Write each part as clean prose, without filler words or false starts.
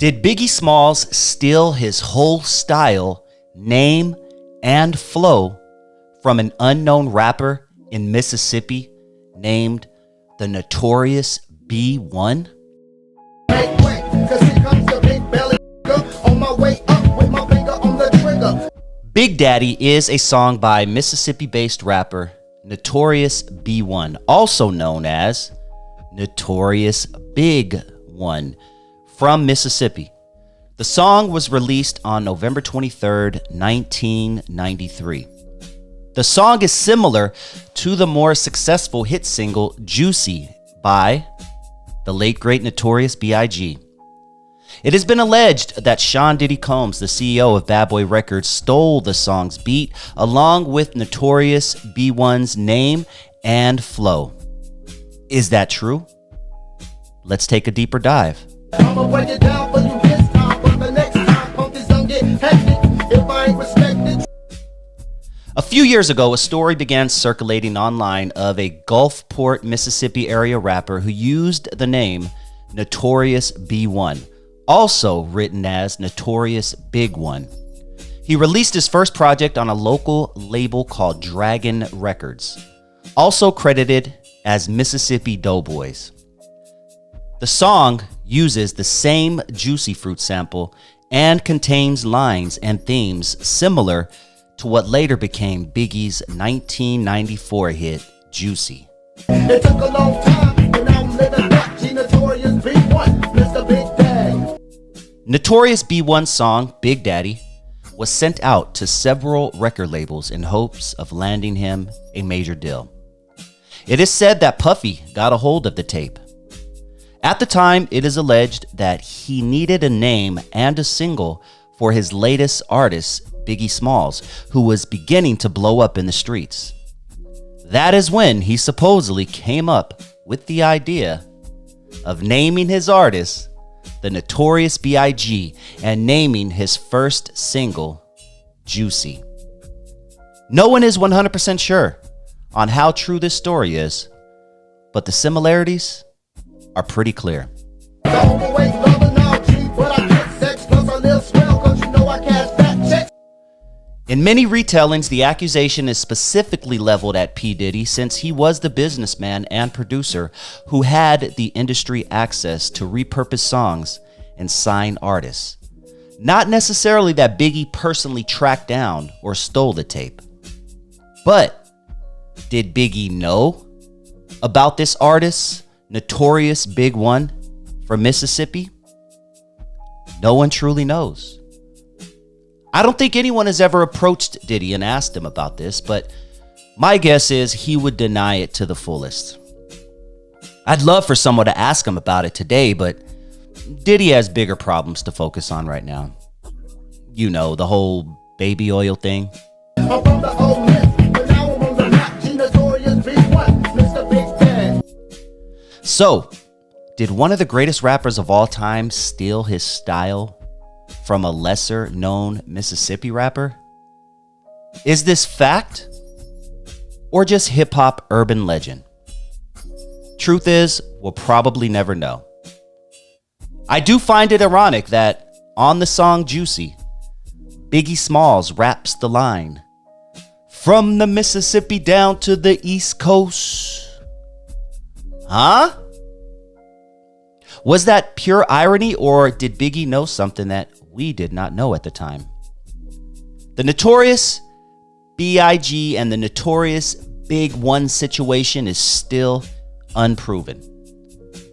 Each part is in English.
Did Biggie Smalls steal his whole style, name, and flow from an unknown rapper in Mississippi named the Notorious B1? Big Daddy is a song by Mississippi-based rapper Notorious B1, also known as Notorious Big One, from Mississippi. The song was released on November 23rd, 1993. The song is similar to the more successful hit single Juicy by the late great Notorious B.I.G. It has been alleged that Sean Diddy Combs, the CEO of Bad Boy Records, stole the song's beat along with Notorious B1's name and flow. Is that true? Let's take a deeper dive. I'ma break it down for you this time, but the next time punkies don't get hectic if I ain't respected. A few years ago, a story began circulating online of a Gulfport, Mississippi area rapper who used the name Notorious B1, also written as Notorious Big One. He released his first project on a local label called Dragon Records, also credited as Mississippi Doughboys. The song uses the same Juicy Fruit sample and contains lines and themes similar to what later became Biggie's 1994 hit, Juicy. It took a long time, but now I'm living back. Notorious B1, Mr. Big Daddy. Notorious B1's song, Big Daddy, was sent out to several record labels in hopes of landing him a major deal. It is said that Puffy got a hold of the tape. At the time, it is alleged that he needed a name and a single for his latest artist, Biggie Smalls, who was beginning to blow up in the streets. That is when he supposedly came up with the idea of naming his artist the Notorious B.I.G. and naming his first single, Juicy. No one is 100% sure on how true this story is, but the similarities are pretty clear. In many retellings, the accusation is specifically leveled at P. Diddy since he was the businessman and producer who had the industry access to repurpose songs and sign artists. Not necessarily that Biggie personally tracked down or stole the tape. But did Biggie know about this artist, Notorious Big One from Mississippi? No one truly knows. I don't think anyone has ever approached Diddy and asked him about this, but my guess is he would deny it to the fullest. I'd love for someone to ask him about it today, but Diddy has bigger problems to focus on right now. You know, the whole baby oil thing. I'm from the old myth, but now I'm on the map. Notorious B1, Mr. Big Daddy. So, did one of the greatest rappers of all time steal his style from a lesser-known Mississippi rapper? Is this fact or just hip-hop urban legend? Truth is, we'll probably never know. I do find it ironic that on the song Juicy, Biggie Smalls raps the line, "From the Mississippi down to the East Coast." Huh? Was that pure irony, or did Biggie know something that we did not know at the time? The Notorious B.I.G. and the Notorious Big One situation is still unproven.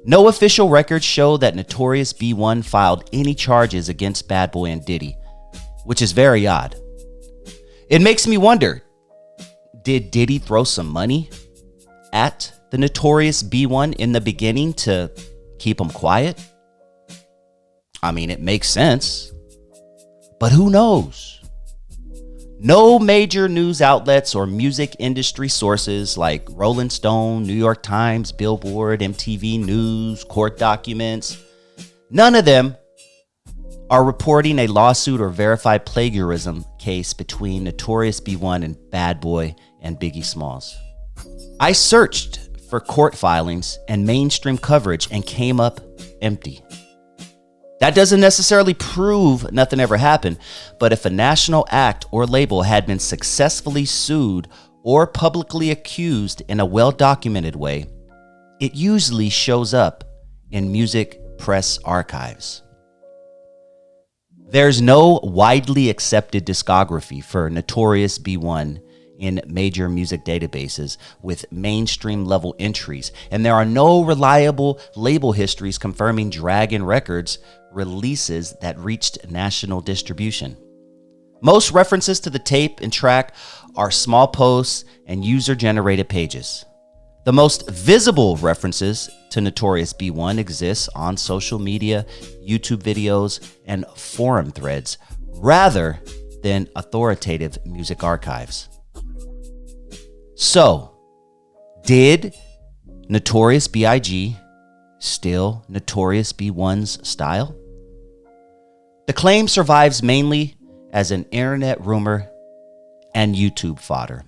No official records show that Notorious B1 filed any charges against Bad Boy and Diddy, which is very odd. It makes me wonder, did Diddy throw some money at the Notorious B1 in the beginning to keep him quiet? I mean, it makes sense, but who knows? No major news outlets or music industry sources like Rolling Stone, New York Times, Billboard, MTV News, court documents, none of them are reporting a lawsuit or verified plagiarism case between Notorious B1 and Bad Boy and Biggie Smalls. I searched for court filings and mainstream coverage and came up empty. That doesn't necessarily prove nothing ever happened, but if a national act or label had been successfully sued or publicly accused in a well-documented way, it usually shows up in music press archives. There's no widely accepted discography for Notorious B1 in major music databases with mainstream level entries, and there are no reliable label histories confirming Dragon Records releases that reached national distribution. Most references to the tape and track are small posts and user-generated pages. The most visible references to Notorious B1 exists on social media, YouTube videos, and forum threads, rather than authoritative music archives. So, did Notorious B.I.G. steal Notorious B1's style? The claim survives mainly as an internet rumor and YouTube fodder.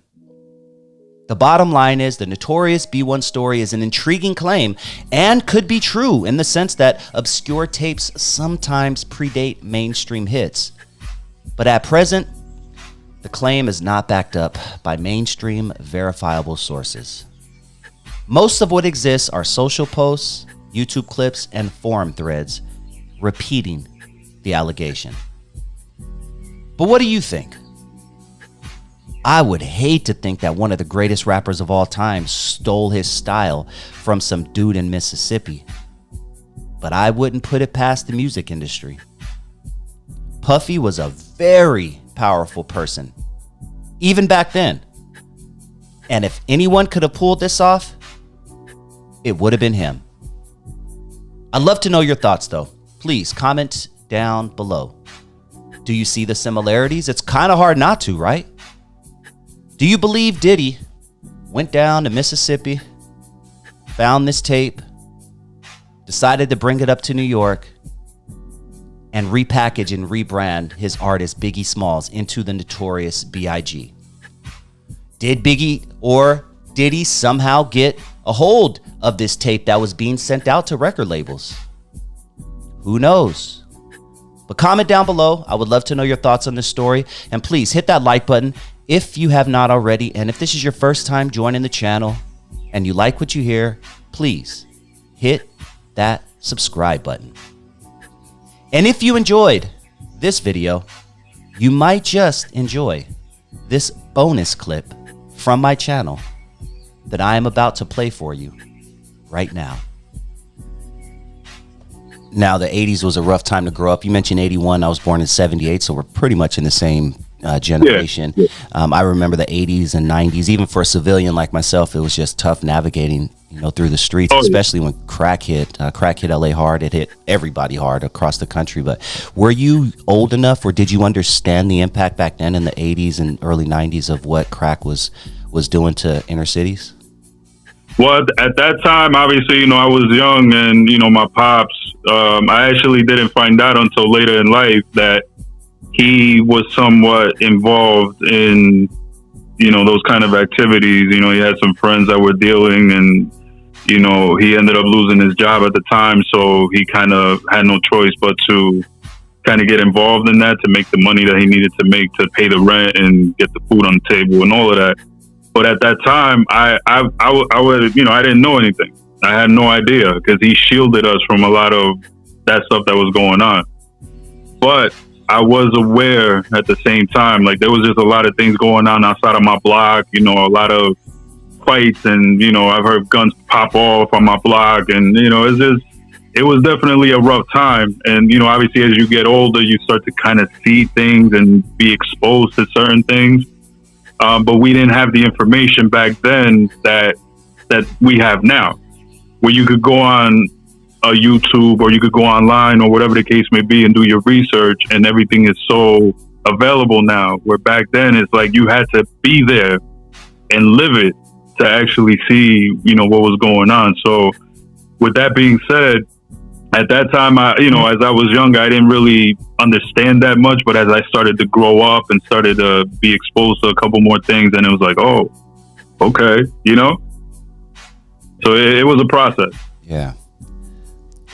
The bottom line is the Notorious B1 story is an intriguing claim and could be true in the sense that obscure tapes sometimes predate mainstream hits. But at present, the claim is not backed up by mainstream verifiable sources. Most of what exists are social posts, YouTube clips, and forum threads repeating the allegation. But what do you think? I would hate to think that one of the greatest rappers of all time stole his style from some dude in Mississippi. But I wouldn't put it past the music industry. Puffy was a very powerful person, even back then. And if anyone could have pulled this off, it would have been him. I'd love to know your thoughts, though. Please comment down below. Do you see the similarities? It's kind of hard not to, right? Do you believe Diddy went down to Mississippi, found this tape, decided to bring it up to New York, and repackage and rebrand his artist Biggie Smalls into the Notorious B.I.G.? Did Biggie or Diddy somehow get a hold of this tape that was being sent out to record labels? Who knows? But comment down below. I would love to know your thoughts on this story. And please hit that like button if you have not already. And if this is your first time joining the channel and you like what you hear, please hit that subscribe button. And if you enjoyed this video, you might just enjoy this bonus clip from my channel that I am about to play for you right now. Now, the 80s was a rough time to grow up. You mentioned 81. I was born in 78, so we're pretty much in the same generation. Yeah. I remember the 80s and 90s. Even for a civilian like myself, it was just tough navigating, through the streets, especially when crack hit. Crack hit LA hard. It hit everybody hard across the country. But were you old enough, or did you understand the impact back then in the 80s and early 90s of what crack was doing to inner cities? Well, at that time, obviously, I was young, and, my pops, I actually didn't find out until later in life that he was somewhat involved in, those kind of activities. He had some friends that were dealing, and, he ended up losing his job at the time. So he kind of had no choice but to kind of get involved in that to make the money that he needed to make to pay the rent and get the food on the table and all of that. But at that time, I didn't know anything. I had no idea because he shielded us from a lot of that stuff that was going on. But I was aware at the same time, like there was just a lot of things going on outside of my block, a lot of fights, and, I've heard guns pop off on my block, and, it was definitely a rough time. And, obviously as you get older, you start to kind of see things and be exposed to certain things. But we didn't have the information back then that we have now, where you could go on a YouTube or you could go online or whatever the case may be and do your research, and everything is so available now, where back then it's like you had to be there and live it to actually see, what was going on. So with that being said, at that time, as I was younger, I didn't really understand that much. But as I started to grow up and started to be exposed to a couple more things, and it was like, oh, okay, So it was a process. Yeah.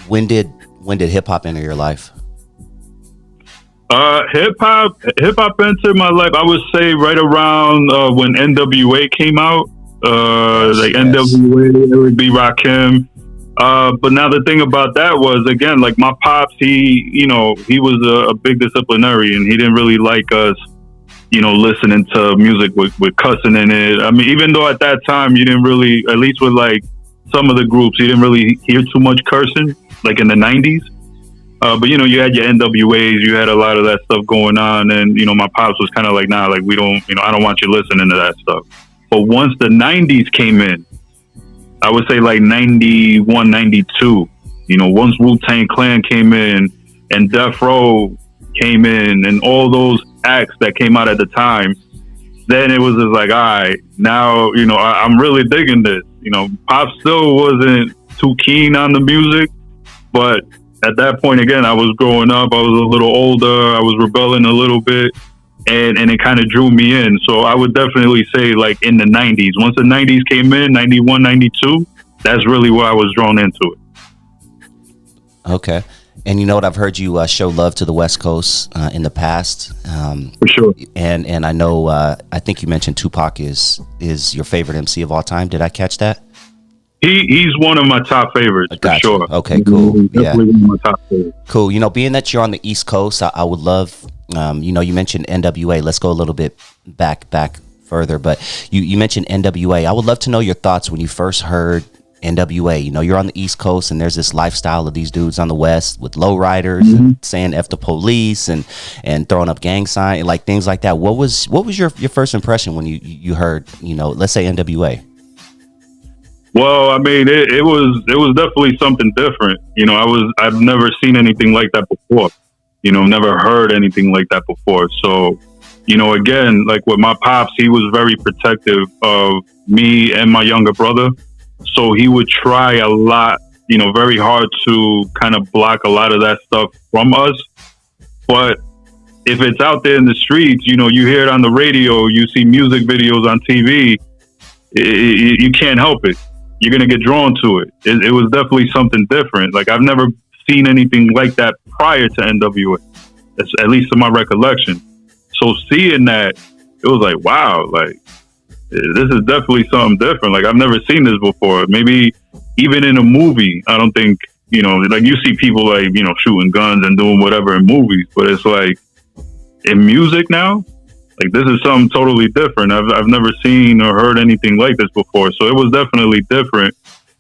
When did when did hip hop enter your life? Hip hop entered my life. I would say right around when NWA came out. Like NWA, Eric B. Rakim. But now the thing about that was, again, like my pops, he was a big disciplinarian. He didn't really like us, listening to music with cussing in it. I mean, even though at that time you didn't really, at least with like some of the groups, you didn't really hear too much cursing, like in the 90s. But you had your NWAs, you had a lot of that stuff going on, and my pops was kind of like, nah, like we don't, I don't want you listening to that stuff. But once the 90s came in, I would say like 91, 92, once Wu-Tang Clan came in and Death Row came in and all those acts that came out at the time, then it was just like, all right, now, I'm really digging this. Pop still wasn't too keen on the music, but at that point, again, I was growing up. I was a little older. I was rebelling a little bit, and it kind of drew me in. So I would definitely say, like, in the 90s. Once the 90s came in, 91, 92, that's really where I was drawn into it. Okay. And you know what? I've heard you show love to the West Coast in the past. For sure. And I know, I think you mentioned Tupac is your favorite MC of all time. Did I catch that? He's one of my top favorites, for sure. Okay, cool. He's definitely one of my top favorites. Cool. Being that you're on the East Coast, I would love, you mentioned NWA. Let's go a little bit back further. But you mentioned NWA. I would love to know your thoughts when you first heard NWA. You're on the East Coast, and there's this lifestyle of these dudes on the West with lowriders and saying F the police and throwing up gang signs, like things like that. What was your first impression when you heard, let's say NWA? Well, I mean, it was definitely something different. I've never seen anything like that before. Never heard anything like that before. So, again, like with my pops, he was very protective of me and my younger brother. So he would try a lot, very hard to kind of block a lot of that stuff from us. But if it's out there in the streets, you hear it on the radio, you see music videos on TV, you can't help it. You're going to get drawn to it. It was definitely something different. Like, I've never seen anything like that prior to NWA, at least to my recollection. So seeing that, it was like, wow, like, this is definitely something different. Like, I've never seen this before. Maybe even in a movie, I don't think, like you see people like, shooting guns and doing whatever in movies, but it's like in music now, like this is something totally different. I've never seen or heard anything like this before. So it was definitely different.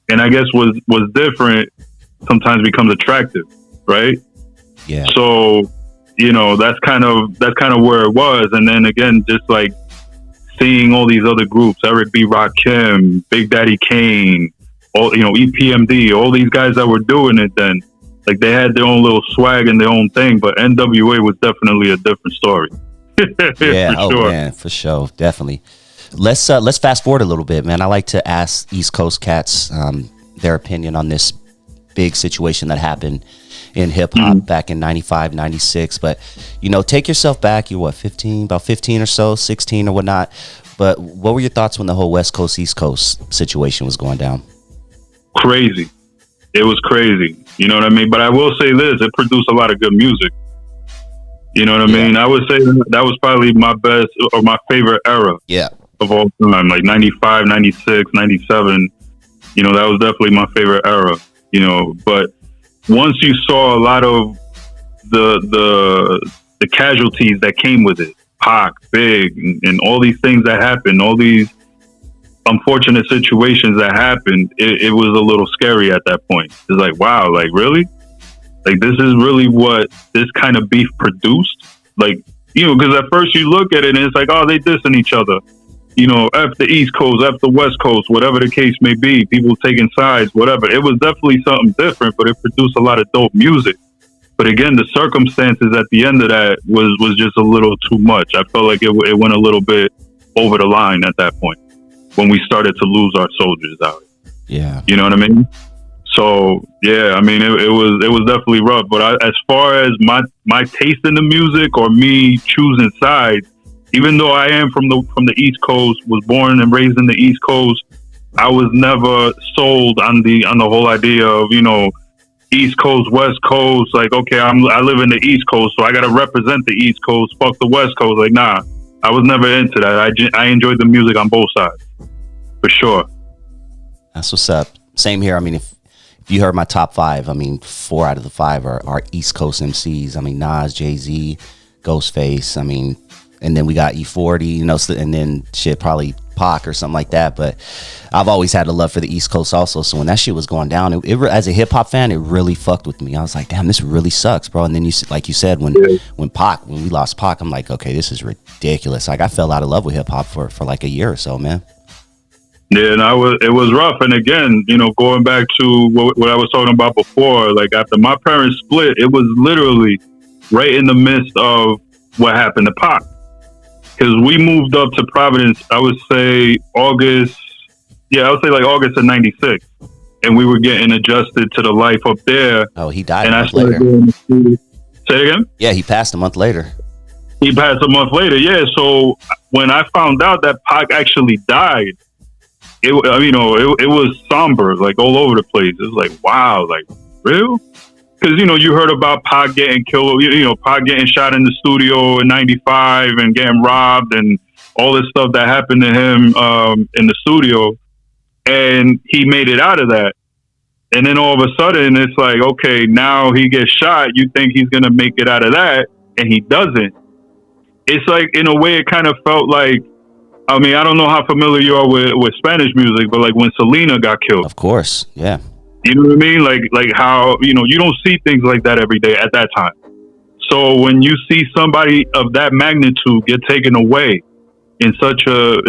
And I guess was different sometimes becomes attractive, right? Yeah. So, that's kind of where it was. And then again, just like seeing all these other groups, Eric B. Rakim, Big Daddy Kane, all, EPMD, all these guys that were doing it then, like they had their own little swag and their own thing, but NWA was definitely a different story. Yeah, for sure. Man, for sure, definitely. Let's fast forward a little bit, man. I like to ask East Coast cats their opinion on this big situation that happened in hip hop back in 95, 96. But, take yourself back. You're what, 15, about 15 or so, 16 or whatnot. But what were your thoughts when the whole West Coast, East Coast situation was going down? Crazy. It was crazy. You know what I mean? But I will say this, it produced a lot of good music. You know what I mean? I would say that was probably my best or my favorite era of all time, like 95, 96, 97. That was definitely my favorite era, but once you saw a lot of the casualties that came with it, Pac, Big, and all these things that happened, all these unfortunate situations that happened, it was a little scary at that point. It's like, wow, like really? Like, this is really what this kind of beef produced? Like, because at first you look at it and it's like, oh, they dissing each other. F the East Coast, F the West Coast, whatever the case may be, people taking sides, whatever. It was definitely something different, but it produced a lot of dope music. But again, the circumstances at the end of that was just a little too much. I felt like it went a little bit over the line at that point when we started to lose our soldiers out. Yeah. You know what I mean? So yeah, I mean, it was definitely rough. But as far as my taste in the music or me choosing sides, even though I am from the East Coast, was born and raised in the East Coast, I was never sold on the whole idea of East Coast, West Coast. Like, okay, I live in the East Coast, so I got to represent the East Coast. Fuck the West Coast. Like, nah, I was never into that. I enjoyed the music on both sides, for sure. That's what's up. Same here. I mean, if you heard my top 5, I mean, 4 out of the 5 are East Coast MCs. I mean, Nas, Jay-Z, Ghostface. I mean, and then we got E40, you know, and then shit, probably Pac or something like that. But I've always had a love for the East Coast also. So when that shit was going down, it as a hip hop fan, it really fucked with me. I was like, damn, this really sucks, bro. And then like you said, when we lost Pac, I'm like, okay, this is ridiculous. Like, I fell out of love with hip hop for like a year or so, man. Yeah, and it was rough. And again, you know, going back to what I was talking about before, like after my parents split, it was literally right in the midst of what happened to Pac. Because we moved up to Providence, I would say August of '96. And we were getting adjusted to the life up there. Oh, he died and a month later. Say it again? Yeah, he passed a month later. He passed a month later, yeah. So when I found out that Pac actually died, it was somber, like all over the place. It was like, wow, like, real? Because, you know, you heard about Pac getting killed, you know, Pac getting shot in the studio in '95 and getting robbed and all this stuff that happened to him in the studio. And he made it out of that. And then all of a sudden, it's like, okay, now he gets shot. You think he's going to make it out of that, and he doesn't. It's like, in a way, it kind of felt like, I mean, I don't know how familiar you are with Spanish music, but like when Selena got killed. Of course, yeah. You know what I mean? Like how, you know, you don't see things like that every day at that time. So when you see somebody of that magnitude get taken away in such a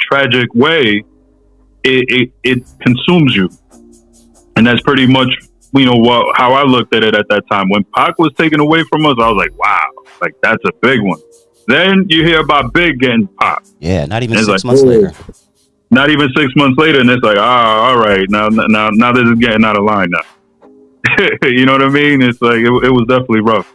tragic way, it consumes you. And that's pretty much, you know, how I looked at it at that time. When Pac was taken away from us, I was like, wow, like that's a big one. Then you hear about Big getting popped. Yeah, not even 6 months later. Not even 6 months later, and it's like, all right, now this is getting out of line now. You know what I mean? It's like it was definitely rough.